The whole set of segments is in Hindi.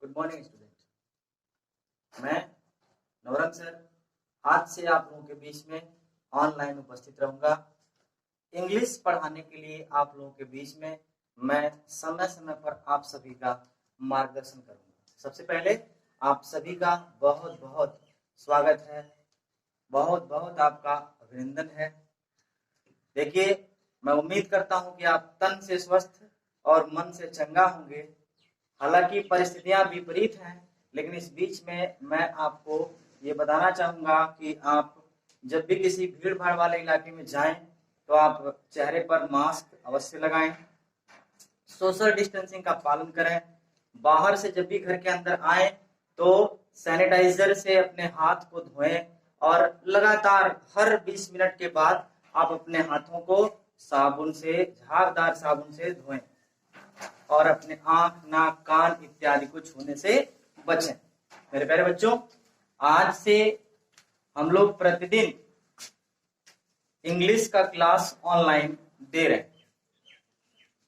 Good morning student. मैं नवरंग सर आज से आप लोगों के बीच में ऑनलाइन उपस्थित रहूंगा। इंग्लिश पढ़ाने के लिए आप लोगों के बीच में मैं समय समय पर आप सभी का मार्गदर्शन करूंगा। सबसे पहले आप सभी का बहुत बहुत स्वागत है, बहुत बहुत आपका अभिनंदन है। देखिए, मैं उम्मीद करता हूं कि आप तन से स्वस्थ और मन से चंगा होंगे। हालांकि परिस्थितियां विपरीत हैं, लेकिन इस बीच में मैं आपको ये बताना चाहूंगा कि आप जब भी किसी भीड़ भाड़ वाले इलाके में जाएं तो आप चेहरे पर मास्क अवश्य लगाएं, सोशल डिस्टेंसिंग का पालन करें। बाहर से जब भी घर के अंदर आए तो सैनिटाइजर से अपने हाथ को धोएं और लगातार हर 20 मिनट के बाद आप अपने हाथों को साबुन से, झागदार साबुन से धोएं और अपने आंख, नाक, कान इत्यादि को छूने से बचें। मेरे प्यारे बच्चों, आज से हम लोग प्रतिदिन इंग्लिश का क्लास ऑनलाइन दे रहे हैं।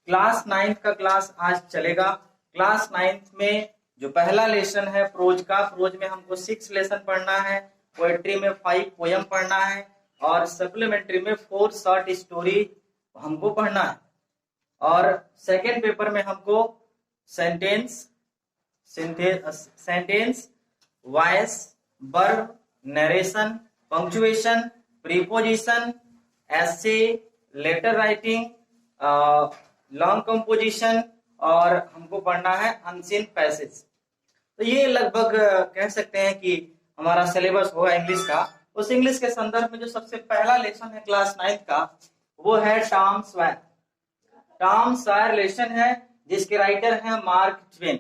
क्लास 9th का क्लास आज चलेगा। क्लास 9th में जो पहला लेसन है प्रोज का, प्रोज में हमको 6 लेसन पढ़ना है, पोएट्री में 5 पोयम पढ़ना है और सप्लीमेंट्री में 4 शॉर्ट स्टोरी हमको पढ़ना है। और सेकेंड पेपर में हमको sentence, voice, verb, narration, punctuation, preposition, essay, letter writing, long composition और हमको पढ़ना है अनसीन पैसेज। तो ये लगभग कह सकते हैं कि हमारा सिलेबस होगा इंग्लिश का। उस इंग्लिश के संदर्भ में जो सबसे पहला लेसन है क्लास 9th का, वो है टॉम स्वैर। टॉम स्वैर लेसन है जिसके राइटर हैं मार्क ट्वेन।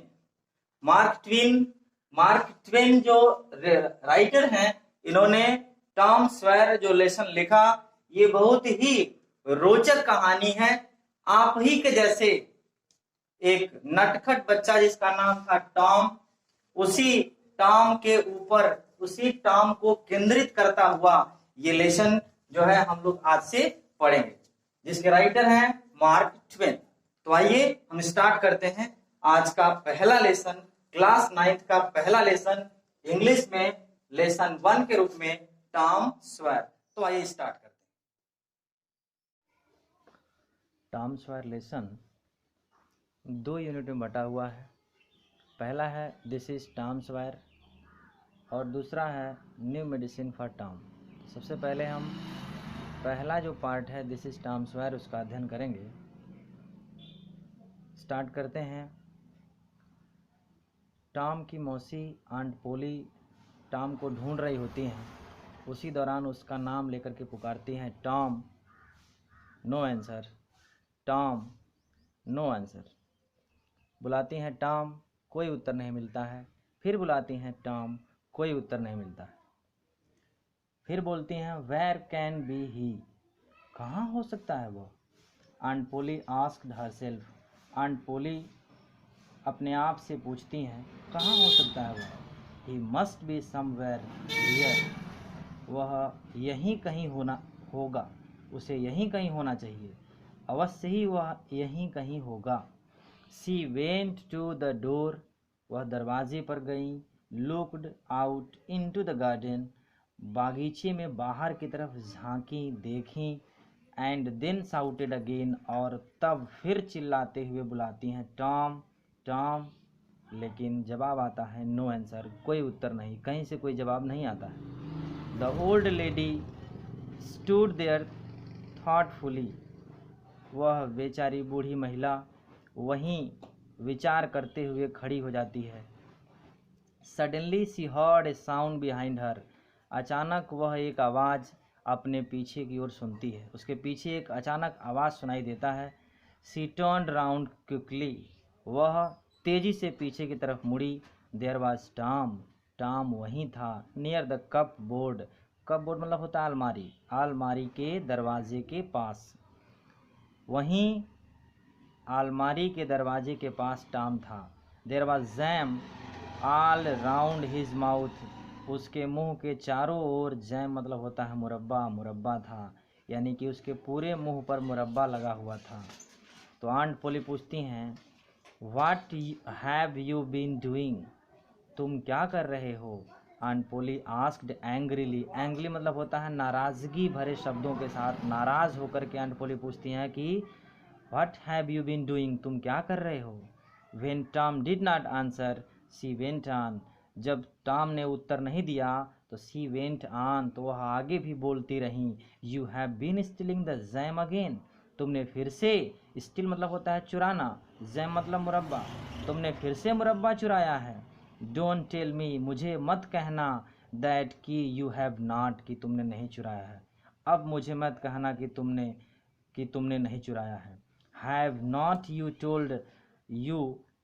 मार्क ट्वेन जो राइटर हैं, इन्होंने टॉम स्वैर जो लेसन लिखा, ये बहुत ही रोचक कहानी है। आप ही के जैसे एक नटखट बच्चा जिसका नाम था टॉम, उसी टॉम के ऊपर, उसी टॉम को केंद्रित करता हुआ ये लेसन जो है हम लोग आज से पढ़ेंगे, जिसके राइटर हैं मार्क ट्वेन। तो आइए हम स्टार्ट करते हैं आज का पहला लेसन, क्लास 9th का पहला लेसन इंग्लिश में लेसन 1 के रूप में टॉम स्वैर। तो आइए स्टार्ट करते हैं। टॉम स्वैर लेसन 2 यूनिट में बटा हुआ है। पहला है दिस इज टॉम स्वैर और दूसरा है न्यू मेडिसिन फॉर टॉम। सबसे पहले हम पहला जो पार्ट है दिस इज टॉम स्वैर, उसका अध्ययन करेंगे। स्टार्ट करते हैं। टॉम की मौसी आंट पोली टॉम को ढूंढ रही होती हैं। उसी दौरान उसका नाम लेकर के पुकारती हैं, Tom, no answer, Tom, no answer. बुलाती हैं टॉम, कोई उत्तर नहीं मिलता है। फिर बुलाती हैं टॉम, कोई उत्तर नहीं मिलता है। फिर बोलती हैं वेयर कैन बी ही, कहाँ हो सकता है वो। Aunt Polly asked herself, aunt पोली अपने आप से पूछती हैं कहाँ हो सकता है वो। He must be somewhere here, वह यहीं कहीं होगा, उसे यहीं कहीं होना चाहिए, अवश्य ही वह यहीं कहीं होगा। She went to the door, वह दरवाजे पर गई। Looked out into the garden, बागीचे में बाहर की तरफ झांकी, देखी। एंड देन शाउटेड अगेन, और तब फिर चिल्लाते हुए बुलाती हैं टॉम, टॉम। लेकिन जवाब आता है नो आंसर, कोई उत्तर नहीं, कहीं से कोई जवाब नहीं आता है। The old lady stood there thoughtfully, वह बेचारी बूढ़ी महिला वहीं विचार करते हुए खड़ी हो जाती है। Suddenly she heard a sound behind her, अचानक वह एक आवाज़ अपने पीछे की ओर सुनती है। उसके पीछे एक अचानक आवाज़ सुनाई देता है। सी टर्न्ड राउंड क्विकली, वह तेजी से पीछे की तरफ मुड़ी। देयर वाज टॉम, टॉम वहीं था। Near the cup board, cup board मतलब होता है अलमारी, अलमारी के दरवाजे के पास। वहीं अलमारी के दरवाजे के पास टॉम था। There was jam all round his mouth, उसके मुंह के चारों ओर, जैम मतलब होता है मुरब्बा, मुरब्बा था, यानी कि उसके पूरे मुंह पर मुरब्बा लगा हुआ था। तो आंट पोली पूछती हैं what have you been doing, तुम क्या कर रहे हो। Aunt Polly asked angrily, angry मतलब होता है नाराज़गी भरे शब्दों के साथ, नाराज़ होकर के आंट पोली पूछती हैं कि what have you been doing, तुम क्या कर रहे हो। When Tom did not answer she went on, जब टॉम ने उत्तर नहीं दिया तो शी वेंट ऑन, तो वह आगे भी बोलती रहीं। You have been stealing the jam again, तुमने फिर से, स्टील मतलब होता है चुराना, जैम मतलब मुरब्बा, तुमने फिर से मुरब्बा चुराया है। डोंट टेल मी, मुझे मत कहना, दैट कि यू हैव नॉट, कि तुमने नहीं चुराया है। अब मुझे मत कहना कि तुमने नहीं चुराया है। Have not you told you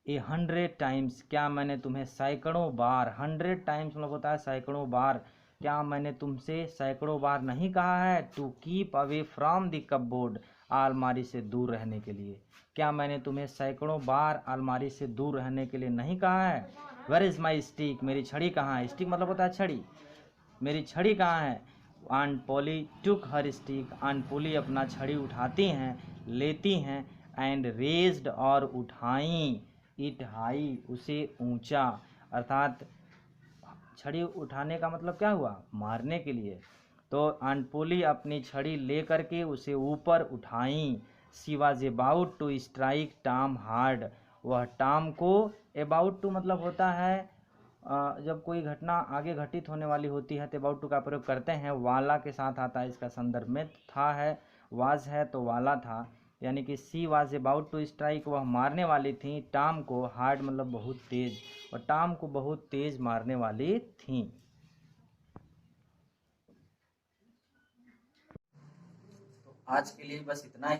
100 times, क्या मैंने तुम्हें सैकड़ों बार, 100 टाइम्स मतलब होता है सैकड़ों बार, क्या मैंने तुमसे सैकड़ों बार नहीं कहा है to keep away from the cupboard, अलमारी से दूर रहने के लिए। क्या मैंने तुम्हें सैकड़ों बार अलमारी से दूर रहने के लिए नहीं कहा है। वेयर इज़ माई स्टिक, मेरी छड़ी कहाँ है, स्टिक मतलब होता है छड़ी, मेरी छड़ी कहाँ है। आंट पोली टुक हर स्टिक, आंट पोली अपना छड़ी उठाती हैं, लेती हैं, एंड रेज्ड और उठाई, इट हाई उसे ऊंचा, अर्थात छड़ी उठाने का मतलब क्या हुआ, मारने के लिए। तो आंट पोली अपनी छड़ी ले करके उसे ऊपर उठाई। She was about to strike Tom hard, वह टॉम को, अबाउट टू मतलब होता है जब कोई घटना आगे घटित होने वाली होती है तो अबाउट टू का प्रयोग करते हैं, वाला के साथ आता है इसका संदर्भ में, था है, वाज है तो वाला था, यानी कि she was about to strike, वह मारने वाली थी टॉम को, हार्ड मतलब बहुत तेज, और टॉम को बहुत तेज मारने वाली थी। तो आज के लिए बस इतना ही।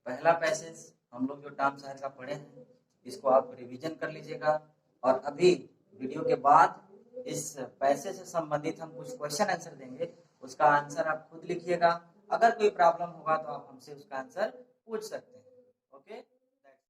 पहला पैसेज हम लोग जो टॉम सॉयर का पढ़े हैं इसको आप रिवीजन कर लीजिएगा, और अभी वीडियो के बाद इस पैसेज से संबंधित हम कुछ क्वेश्चन आंसर देंगे, उसका आंसर आप खुद लिखिएगा। अगर कोई प्रॉब्लम होगा तो आप हमसे उसका आंसर पूछ सकते हैं। ओके।